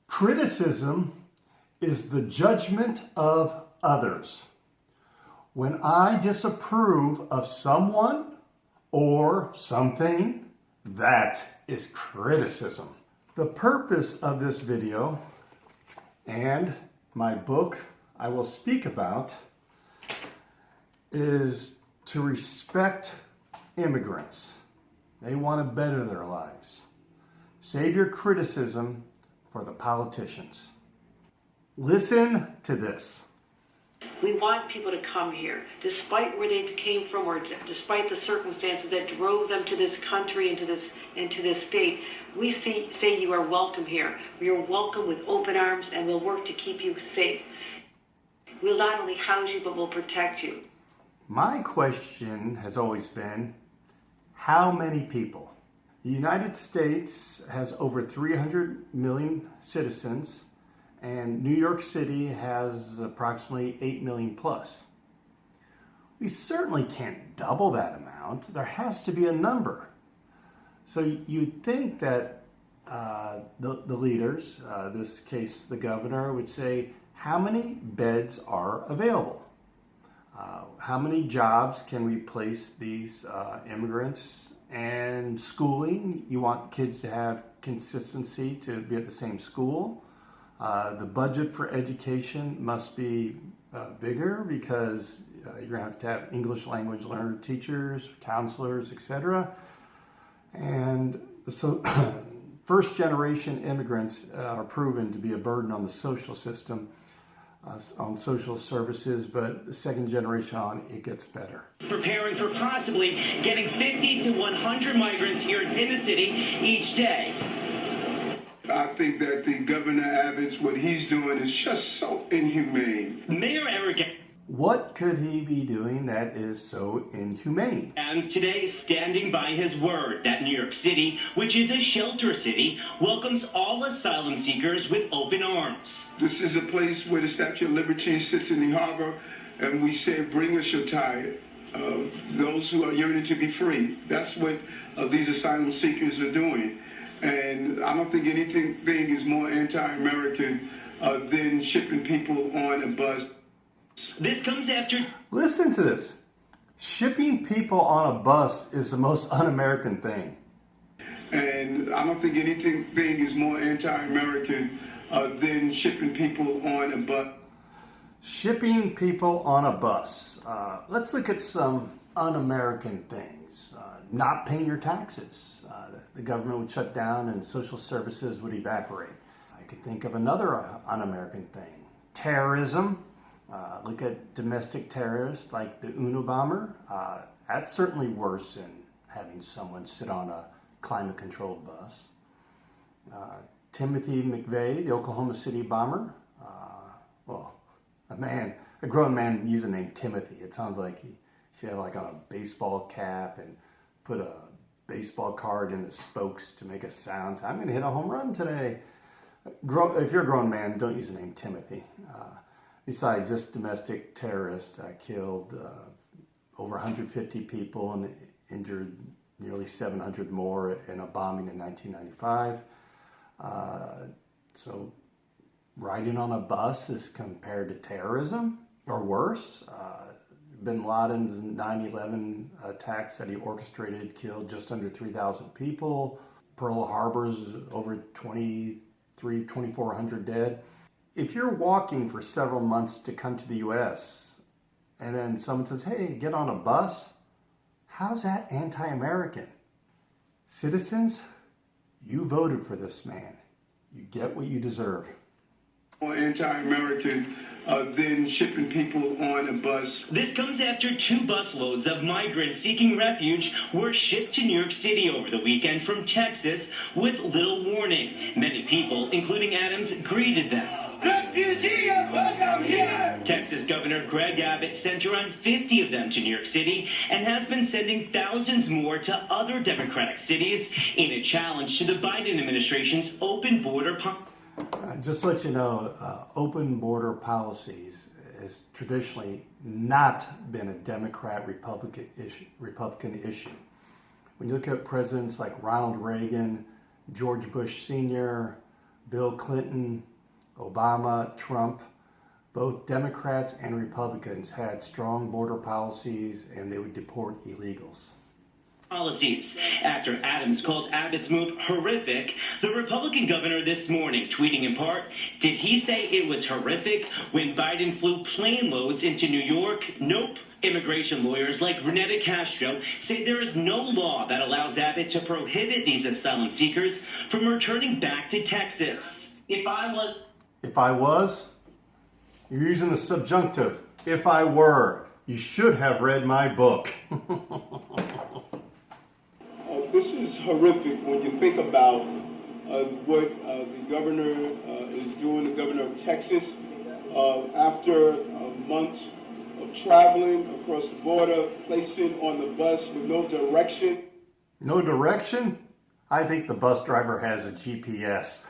Criticism is the judgment of others. When I disapprove of someone or something, that is criticism. The purpose of this video and my book I will speak about is to respect immigrants. They want to better their lives. Save your criticism for the politicians. Listen to this. We want people to come here, despite where they came from or despite the circumstances that drove them to this country and to this state. We say you are welcome here. We are welcome with open arms, and we'll work to keep you safe. We'll not only house you, but we'll protect you. My question has always been, how many people? The United States has over 300 million citizens, and New York City has approximately 8 million plus. We certainly can't double that amount. There has to be a number. So you'd think that the leaders, this case the governor, would say, how many beds are available? How many jobs can we place these immigrants? And schooling, you want kids to have consistency to be at the same school. The budget for education must be bigger because you're going to have English language learner teachers, counselors, etc. And so first generation immigrants are proven to be a burden on the social system, on social services, but the second generation on, it gets better. Preparing for possibly getting 50 to 100 migrants here in the city each day. I think that the Governor Abbott, what he's doing is just so inhumane. Mayor Eric What could he be doing that is so inhumane? Adams today standing by his word that New York City, which is a shelter city, welcomes all asylum seekers with open arms. This is a place where the Statue of Liberty sits in the harbor, and we say, bring us your tide. Those who are yearning to be free. That's what these asylum seekers are doing. And I don't think anything is more anti-American than shipping people on a bus. This comes after... Listen to this. Shipping people on a bus is the most un-American thing. And I don't think anything is more anti-American than shipping people on a bus. Shipping people on a bus. Let's look at some un-American things. Not paying your taxes. The government would shut down and social services would evaporate. I could think of another un-American thing. Terrorism. Look at domestic terrorists like the Unabomber. That's certainly worse than having someone sit on a climate-controlled bus. Timothy McVeigh, the Oklahoma City bomber. A grown man using the name Timothy. It sounds like he should have like on a baseball cap and put a baseball card in the spokes to make a sound. So I'm going to hit a home run today. If you're a grown man, don't use the name Timothy. Besides, this domestic terrorist killed over 150 people and injured nearly 700 more in a bombing in 1995. So riding on a bus is compared to terrorism, or worse. Bin Laden's 9/11 attacks that he orchestrated killed just under 3,000 people. Pearl Harbor's over 2,400 dead. If you're walking for several months to come to the U.S. and then someone says, hey, get on a bus, how's that anti-American? Citizens, you voted for this man. You get what you deserve. More anti-American than shipping people on a bus. This comes after 2 busloads of migrants seeking refuge were shipped to New York City over the weekend from Texas with little warning. Many people, including Adams, greeted them. Refugees, welcome here! Texas Governor Greg Abbott sent around 50 of them to New York City and has been sending thousands more to other Democratic cities in a challenge to the Biden administration's open border policy. Just to let you know, open border policies has traditionally not been a Democrat-Republican issue. When you look at presidents like Ronald Reagan, George Bush Sr., Bill Clinton, Obama, Trump, both Democrats and Republicans had strong border policies and they would deport illegals. Policies. After Adams called Abbott's move horrific, the Republican governor this morning tweeting in part, did he say it was horrific when Biden flew plane loads into New York? Nope. Immigration lawyers like Renetta Castro say there is no law that allows Abbott to prohibit these asylum seekers from returning back to Texas. If I was? You're using the subjunctive. If I were, you should have read my book. This is horrific when you think about what the governor is doing, the governor of Texas, after a month of traveling across the border, placing on the bus with no direction. No direction? I think the bus driver has a GPS.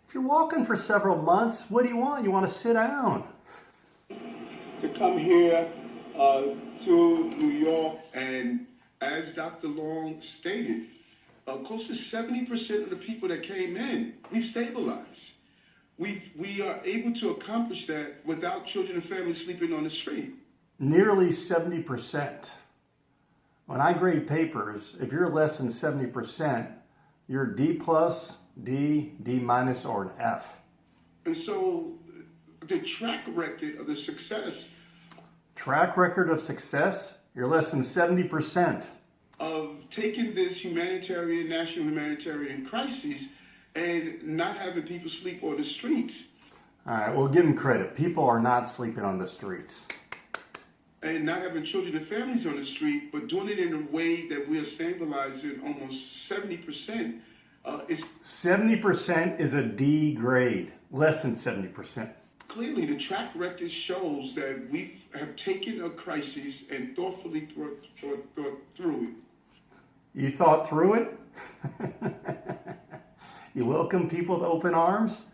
If you're walking for several months, what do you want? You want to sit down. To come here to New York, and as Dr. Long stated, close to 70% of the people that came in, we've stabilized. We are able to accomplish that without children and families sleeping on the street. Nearly 70%. When I grade papers, if you're less than 70%, you're D plus, D, D minus, or an F. And so the track record of the success. Track record of success? You're less than 70%. Of taking this national humanitarian crisis and not having people sleep on the streets. All right, well, give them credit. People are not sleeping on the streets. And not having children and families on the street, but doing it in a way that we are stabilizing almost 70%. 70% is a D grade, less than 70%. Clearly, the track record shows that we have taken a crisis and thoughtfully thought through it. You thought through it? You welcome people with open arms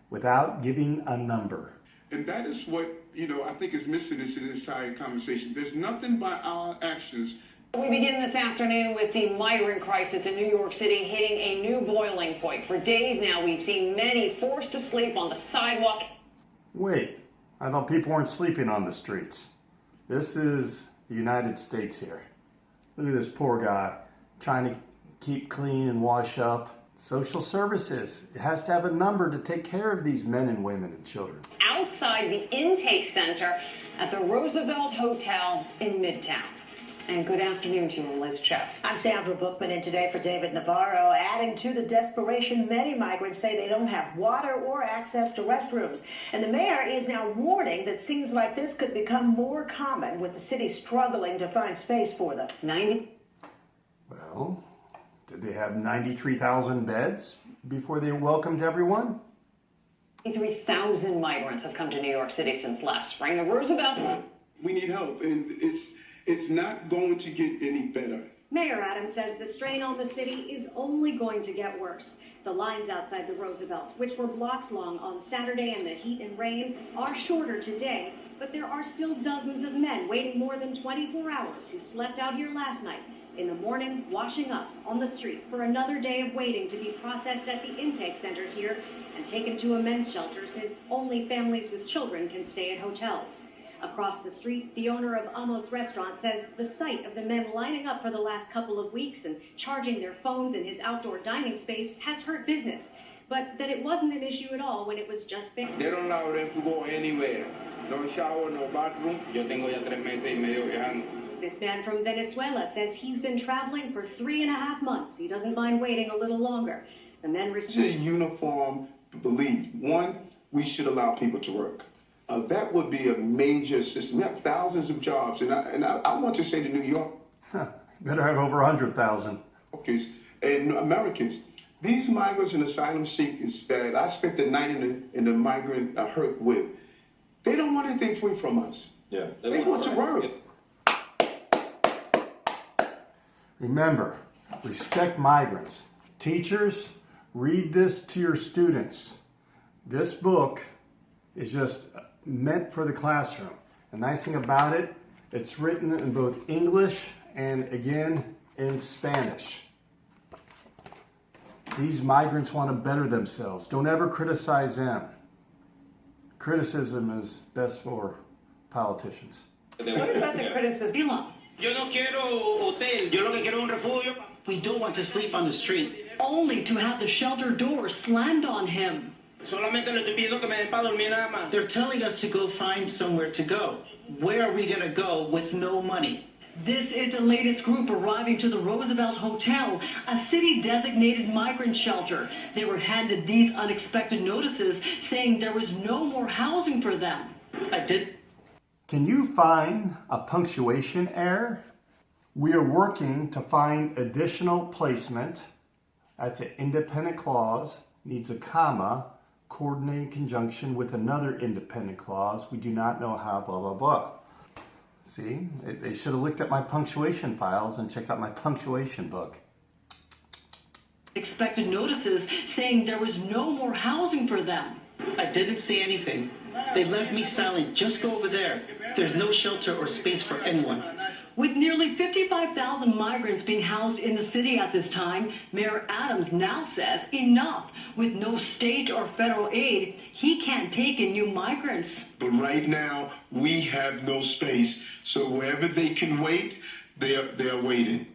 without giving a number. And that is what, I think is missing in this entire conversation. There's nothing by our actions. We begin this afternoon with the migrant crisis in New York City hitting a new boiling point. For days now, we've seen many forced to sleep on the sidewalk. Wait, I thought people weren't sleeping on the streets. This is the United States here. Look at this poor guy trying to keep clean and wash up. Social services. It has to have a number to take care of these men and women and children. Outside the intake center at the Roosevelt Hotel in Midtown. And good afternoon to you, Liz Cho. I'm Sandra Bookman, and today for David Navarro, adding to the desperation, many migrants say they don't have water or access to restrooms. And the mayor is now warning that scenes like this could become more common, with the city struggling to find space for them. Well, did they have 93,000 beds before they welcomed everyone? 93,000 migrants have come to New York City since last spring. The Roosevelt... We need help, and it's not going to get any better. Mayor Adams says the strain on the city is only going to get worse. The lines outside the Roosevelt, which were blocks long on Saturday in the heat and rain, are shorter today, but there are still dozens of men waiting more than 24 hours who slept out here last night, in the morning washing up on the street for another day of waiting to be processed at the intake center here and taken to a men's shelter, since only families with children can stay at hotels. Across the street, the owner of Amos Restaurant says the sight of the men lining up for the last couple of weeks and charging their phones in his outdoor dining space has hurt business, but that it wasn't an issue at all when it was just big. They don't allow them to go anywhere. No shower, no bathroom. Yo tengo ya 3 meses y medio viajando. This man from Venezuela says he's been traveling for 3.5 months. He doesn't mind waiting a little longer. The men It's a uniform belief. One, we should allow people to work. That would be a major system. We have thousands of jobs, and I want to say to New York, Better have over 100,000. Okay, and Americans, these migrants and asylum seekers that I spent the night in the migrant hurt with, they don't want anything free from us. Yeah, they want to work. Remember, respect migrants. Teachers, read this to your students. This book is just meant for the classroom. The nice thing about it, it's written in both English and, again, in Spanish. These migrants want to better themselves. Don't ever criticize them. Criticism is best for politicians. What about the criticism? Yo no quiero hotel, yo lo que quiero es un refugio. We don't want to sleep on the street. Only to have the shelter door slammed on him. Solamente le estoy pidiendo que me den para dormir nada más. They're telling us to go find somewhere to go. Where are we going to go with no money? This is the latest group arriving to the Roosevelt Hotel, a city-designated migrant shelter. They were handed these unexpected notices saying there was no more housing for them. Can you find a punctuation error? We are working to find additional placement. That's an independent clause, needs a comma, coordinated in conjunction with another independent clause. We do not know how, blah, blah, blah. See, they should have looked at my punctuation files and checked out my punctuation book. Expected notices saying there was no more housing for them. I didn't say anything. They left me silent. Just go over there. There's no shelter or space for anyone. With nearly 55,000 migrants being housed in the city at this time, Mayor Adams now says enough. With no state or federal aid, he can't take in new migrants. But right now, we have no space. So wherever they can wait, they are waiting.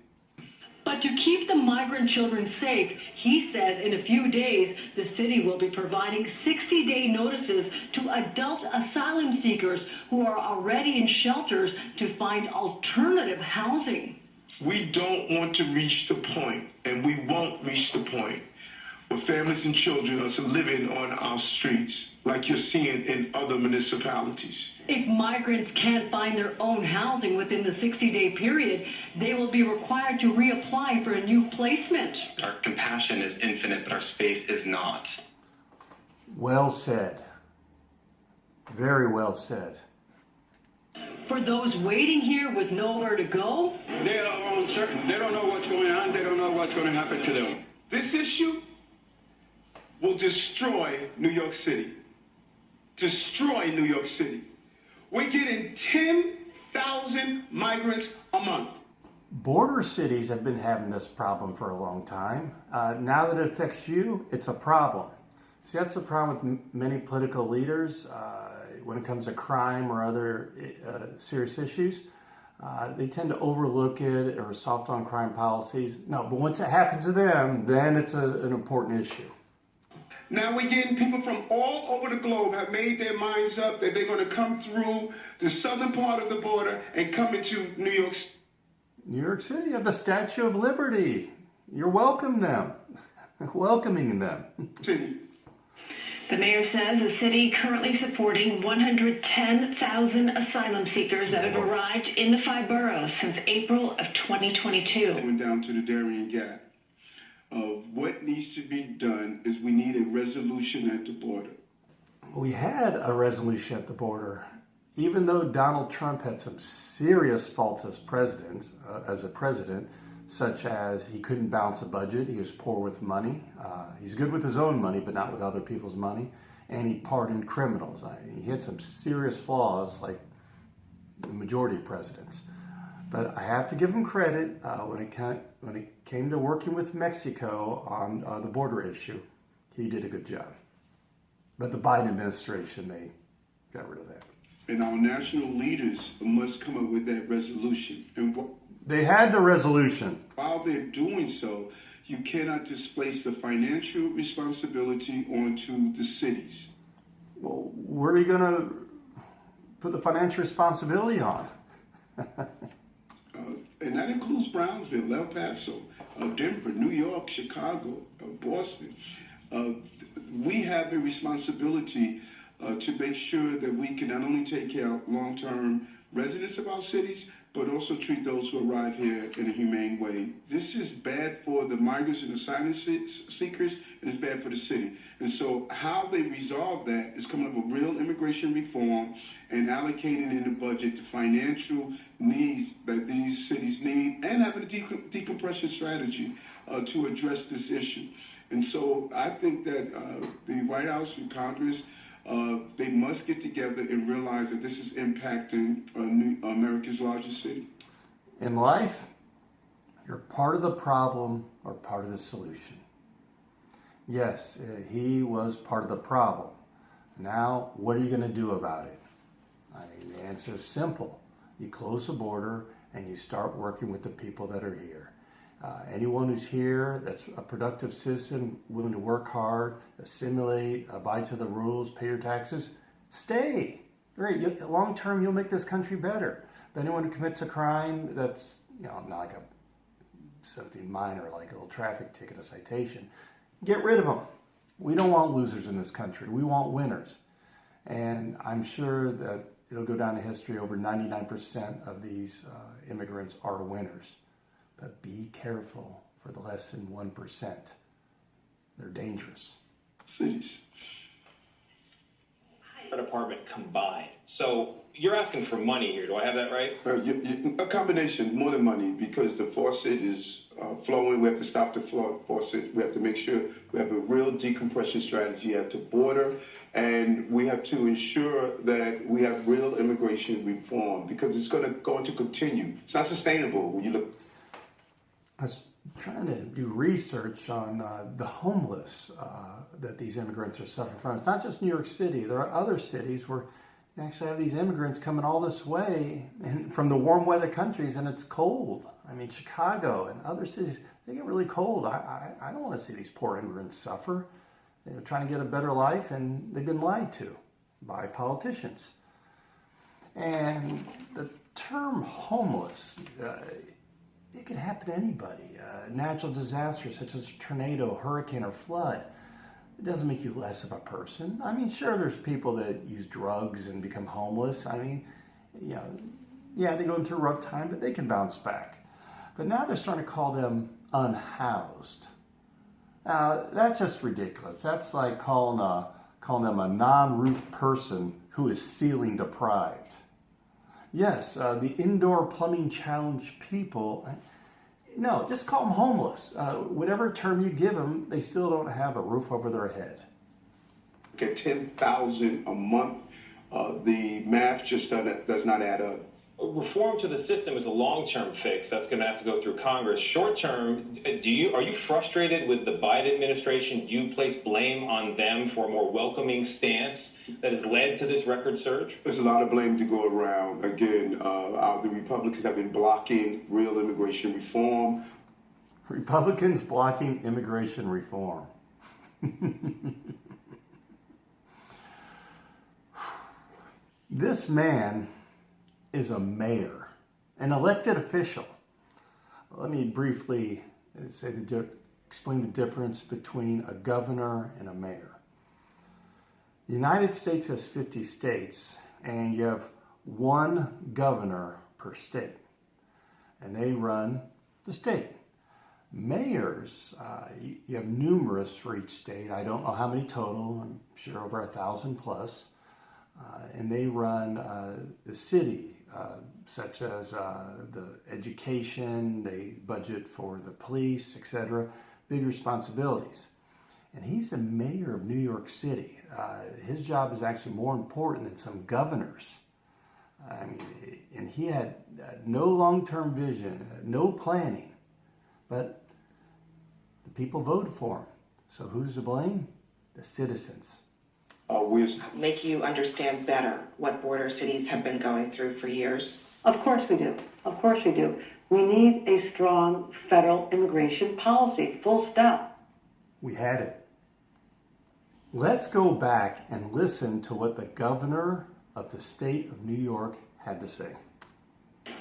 But to keep the migrant children safe, he says in a few days, the city will be providing 60-day notices to adult asylum seekers who are already in shelters to find alternative housing. We don't want to reach the point, and we won't reach the point, where families and children are living on our streets, like you're seeing in other municipalities. If migrants can't find their own housing within the 60-day period, they will be required to reapply for a new placement. Our compassion is infinite, but our space is not. Well said. Very well said. For those waiting here with nowhere to go, They are uncertain. They don't know what's going on. They don't know what's going to happen to them. This issue will destroy New York City. Destroy New York City. We're getting 10,000 migrants a month. Border cities have been having this problem for a long time. Now that it affects you, it's a problem. See, that's the problem with many political leaders when it comes to crime or other serious issues. They tend to overlook it or soft on crime policies. No, but once it happens to them, then it's an important issue. Now we're getting people from all over the globe have made their minds up that they're going to come through the southern part of the border and come into New York City. New York City, you have the Statue of Liberty. You're welcoming them. The mayor says the city currently supporting 110,000 asylum seekers that have arrived in the 5 boroughs since April of 2022. Going down to the Darien Gap. What needs to be done is we need a resolution at the border. We had a resolution at the border. Even though Donald Trump had some serious faults as a president, such as he couldn't balance a budget, he was poor with money. He's good with his own money, but not with other people's money. And he pardoned criminals. He had some serious flaws, like the majority of presidents. But I have to give him credit when it came to working with Mexico on the border issue. He did a good job. But the Biden administration, they got rid of that. And our national leaders must come up with that resolution. And they had the resolution. While they're doing so, you cannot displace the financial responsibility onto the cities. Well, where are you going to put the financial responsibility on? And that includes Brownsville, El Paso, Denver, New York, Chicago, Boston. We have a responsibility to make sure that we can not only take care of long-term residents of our cities, but also treat those who arrive here in a humane way. This is bad for the migrants and asylum seekers, and it's bad for the city. And so how they resolve that is coming up with real immigration reform and allocating in the budget the financial needs that these cities need, and having a decompression strategy to address this issue. And so I think that the White House and Congress, they must get together and realize that this is impacting America's largest city. In life, you're part of the problem or part of the solution. Yes, he was part of the problem. Now, what are you going to do about it? I mean, the answer is simple. You close the border and you start working with the people that are here. Anyone who's here that's a productive citizen, willing to work hard, assimilate, abide to the rules, pay your taxes, stay. Great. Long term, you'll make this country better. But anyone who commits a crime that's, not like something minor, like a little traffic ticket, a citation, get rid of them. We don't want losers in this country. We want winners. And I'm sure that it'll go down in history. Over 99% of these immigrants are winners. But be careful for the less than 1%. They're dangerous. Cities. Department combined. So you're asking for money here. Do I have that right? A combination, more than money, because the faucet is flowing. We have to stop the faucet. We have to make sure we have a real decompression strategy at the border, and we have to ensure that we have real immigration reform, because it's going to continue. It's not sustainable when you look. I was trying to do research on the homeless that these immigrants are suffering from. It's not just New York City. There are other cities where you actually have these immigrants coming all this way and from the warm weather countries, and it's cold. I mean, Chicago and other cities, they get really cold. I don't want to see these poor immigrants suffer. They're trying to get a better life, and they've been lied to by politicians. And the term homeless, it could happen to anybody. Natural disasters such as a tornado, hurricane, or flood. It doesn't make you less of a person. I mean, sure, there's people that use drugs and become homeless. I mean, yeah, they're going through a rough time, but they can bounce back. But now they're starting to call them unhoused. That's just ridiculous. That's like calling them a non-roof person who is ceiling deprived. Yes, the indoor plumbing challenge people, no, just call them homeless. Whatever term you give them, they still don't have a roof over their head. Get 10,000 a month. The math just does not add up. Reform to the system is a long-term fix. That's going to have to go through Congress. Short-term, are you frustrated with the Biden administration? Do you place blame on them for a more welcoming stance that has led to this record surge? There's a lot of blame to go around. Again, the Republicans have been blocking real immigration reform. Republicans blocking immigration reform. This man is a mayor, an elected official. Let me briefly explain the difference between a governor and a mayor. The United States has 50 states, and you have one governor per state, and they run the state. Mayors, you have numerous for each state. I don't know how many total. I'm sure over 1,000 plus. And they run the city, such as the education, they budget for the police, etc. Big responsibilities. And he's the mayor of New York City. His job is actually more important than some governors. I mean, and he had no long-term vision, no planning, but the people voted for him. So who's to blame? The citizens. Make you understand better what border cities have been going through for years? Of course we do. Of course we do. We need a strong federal immigration policy, full stop. We had it. Let's go back and listen to what the governor of the state of New York had to say.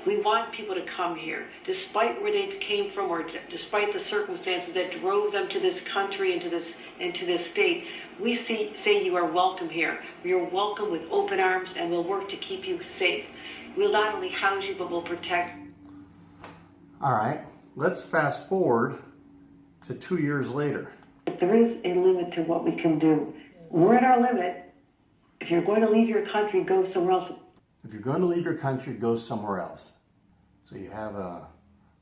We want people to come here, despite where they came from or despite the circumstances that drove them to this country, into this state. We say you are welcome here. You're welcome with open arms, and we'll work to keep you safe. We'll not only house you, but we'll protect. All right, let's fast forward to 2 years later. There is a limit to what we can do. We're at our limit. If you're going to leave your country, go somewhere else. If you're going to leave your country, go somewhere else. So you have a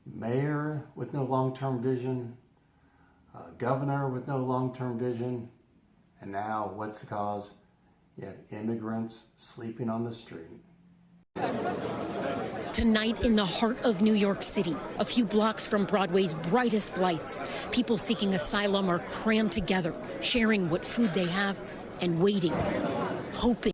mayor with no long-term vision, a governor with no long-term vision, and now what's the cause? You have immigrants sleeping on the street. Tonight in the heart of New York City, a few blocks from Broadway's brightest lights, people seeking asylum are crammed together, sharing what food they have and waiting, hoping.